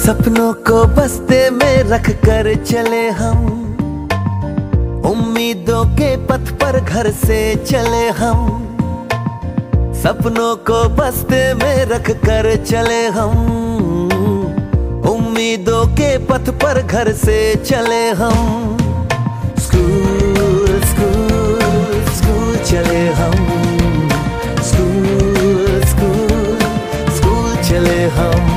सपनों को बस्ते में रख कर चले हम, उम्मीदों के पथ पर घर से चले हम। सपनों को बस्ते में रख कर चले हम, उम्मीदों के पथ पर घर से चले हम। स्कूल स्कूल स्कूल चले हम, स्कूल स्कूल स्कूल चले हम,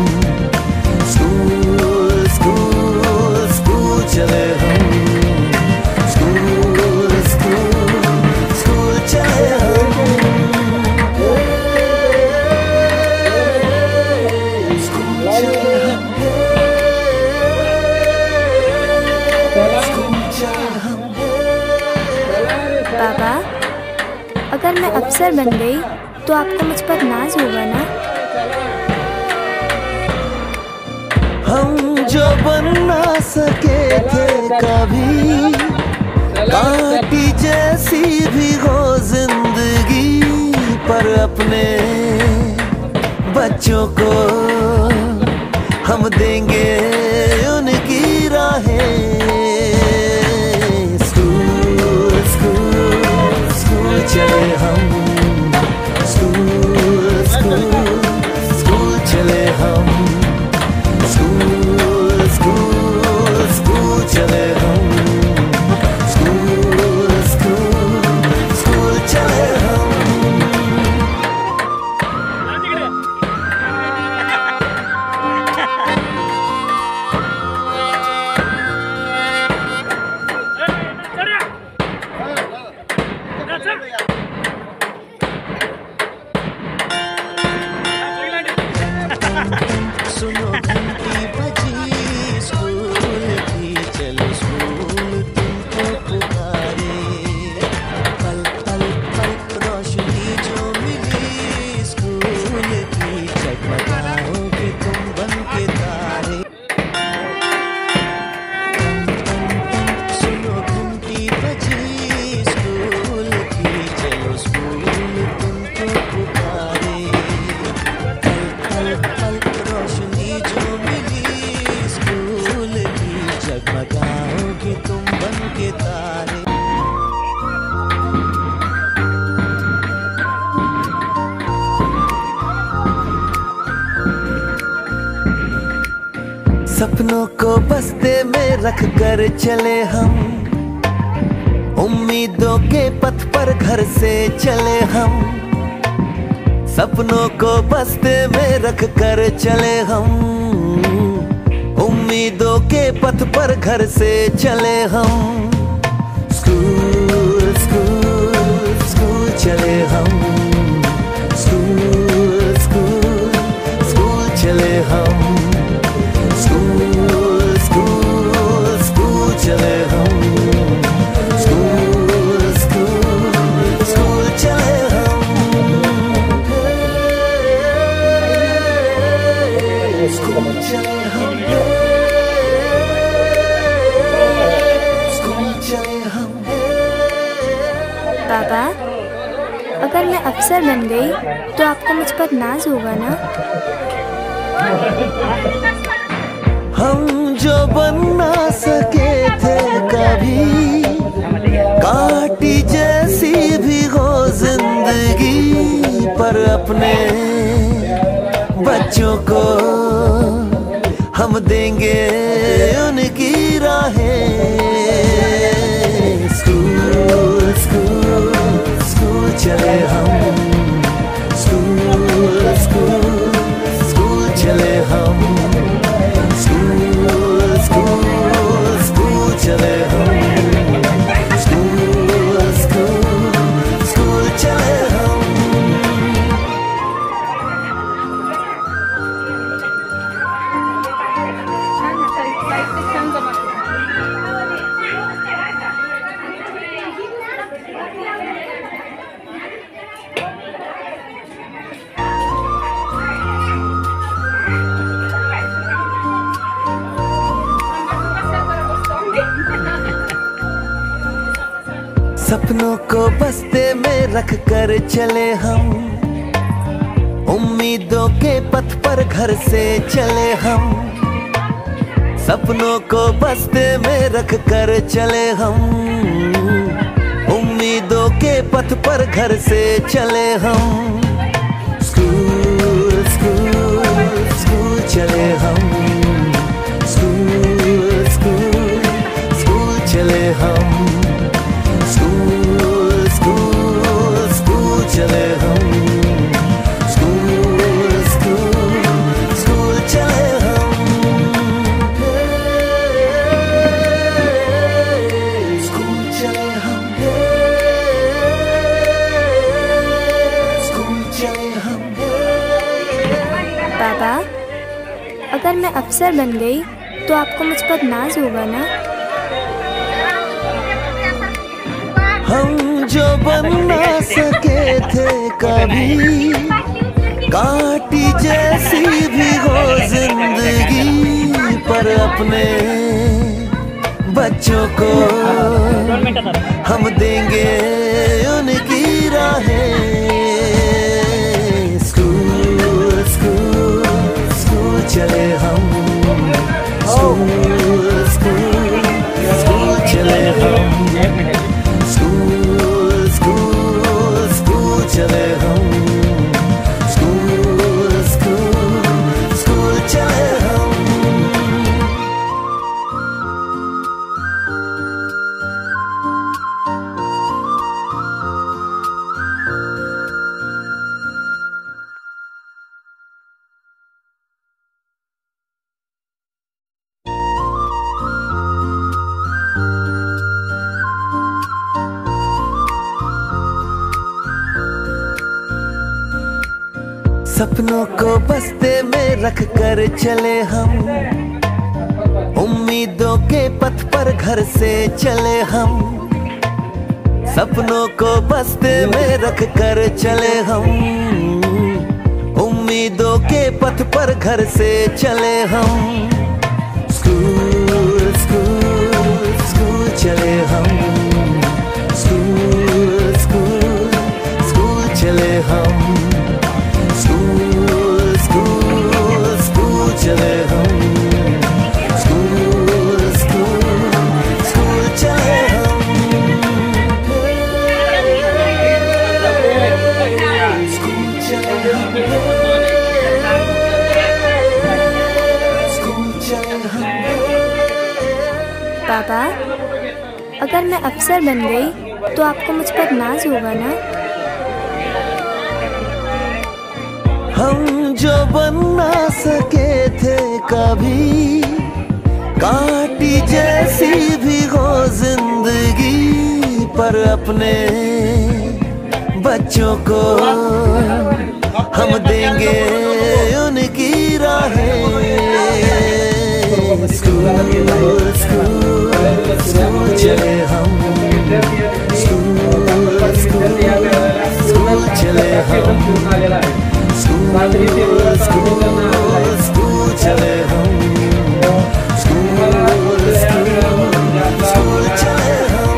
स्कूल स्कूल स्कूल चले हम, स्कूल स्कूल स्कूल चले हम, स्कूल चले हम, स्कूल चले हम। पापा, अगर मैं अफसर बन गई तो आपको मुझ पर नाज होगा ना? हम जो बन ना सके थे कभी, काटी जैसी भी हो जिंदगी, पर अपने बच्चों को हम देंगे उनकी राहें। स्कूल स्कूल स्कूल चले हम, स्कूल स्कूल स्कूल चले हम, स्कूल स्कूल स्कूल चले हम, स्कूल स्कूल स्कूल चले हम। सुनो घंटी बजी स्कूल की, चलो स्कूल तुमको पुकारे। पल पल पल रोशनी जो मिली स्कूल की, जगमगाओगे तुम बन के तारे। सुनो घंटी बजी स्कूल की, चलो स्कूल तुमको पुकारे। पल पल पल रोशनी जो मिली स्कूल की, जगमगाओगे तुम बन के तारे। सपनों को बस्ते में रख कर चले हम, उम्मीदों के पथ पर घर से चले हम। सपनों को बस्ते में रख कर चले हम, उम्मीदों के पथ पर घर से चले हम। स्कूल स्कूल स्कूल चले हम, स्कूल स्कूल स्कूल चले हम, स्कूल स्कूल स्कूल चले हम, स्कूल स्कूल स्कूल चले हम, स्कूल चले हम, स्कूल चले हम। पापा, अगर मैं अफसर बन गई तो आपको मुझ पर नाज होगा ना? हम जो बन ना सके थे कभी, काटी जैसी भी हो जिंदगी, पर अपने बच्चों को हम देंगे उनकी राहें। स्कूल स्कूल स्कूल चले हम, स्कूल स्कूल स्कूल चले हम, स्कूल स्कूल स्कूल चले हम, स्कूल स्कूल स्कूल चले हम। सपनों को बस्ते में रख कर चले हम, उम्मीदों के पथ पर घर से चले हम। सपनों को बस्ते में रख कर चले हम, उम्मीदों के पथ पर घर से चले हम। स्कूल स्कूल स्कूल चले हम, स्कूल स्कूल स्कूल चले हम, स्कूल स्कूल स्कूल चले हम, स्कूल स्कूल स्कूल चले हम। स्कूल चले हम, स्कूल चले हम। पापा, अगर मैं अफसर बन गई तो आपको मुझ पर नाज होगा ना? हम जो बन ना सके थे कभी, कांटी जैसी भी हो जिंदगी, पर अपने बच्चों को हम देंगे उनकी राहें। स्कूल स्कूल स्कूल चले हम, स्कूल स्कूल स्कूल चले हम, स्कूल स्कूल स्कूल चले हम, स्कूल स्कूल स्कूल चले हम। सपनों को बस्ते में रख कर चले हम, उम्मीदों के पथ पर घर से चले हम। सपनों को बस्ते में रख कर चले हम, उम्मीदों के पथ पर घर से चले हम। स्कूल स्कूल स्कूल चले हम, स्कूल स्कूल स्कूल चले हम, स्कूल स्कूल स्कूल चले हम, स्कूल स्कूल स्कूल चले हम। स्कूल चले हम, स्कूल चले हम। पापा, अगर मैं अफसर बन गई तो आपको मुझ पर नाज होगा ना? हम जो बन ना सके थे कभी, कांटी जैसी भी हो जिंदगी, पर अपने बच्चों को हम देंगे उनकी राहें। स्कूल स्कूल स्कूल चले हम, स्कूल स्कूल स्कूल चले हम, स्कूल स्कूल स्कूल चले हम, स्कूल स्कूल स्कूल चले हम।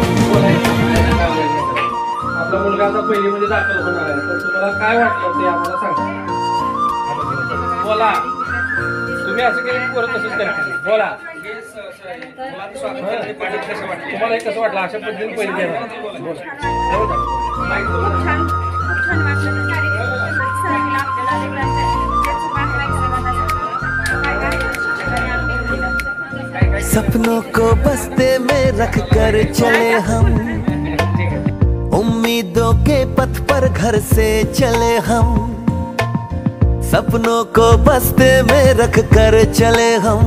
आपला मुलगा आता पहिलीमध्ये दाखल होणार आहे, तर तुम्हाला काय वाटलं ते आम्हाला सांगा. बोला, तुम्ही असं केलं की परत तसंच करता. बोला, तुम्हाला हे कसं वाटलं अशा पद्धतीने पहिली सपनों को बस्ते में रख कर चले हम, उम्मीदों के पथ पर घर से चले हम। सपनों को बस्ते में रख कर चले हम,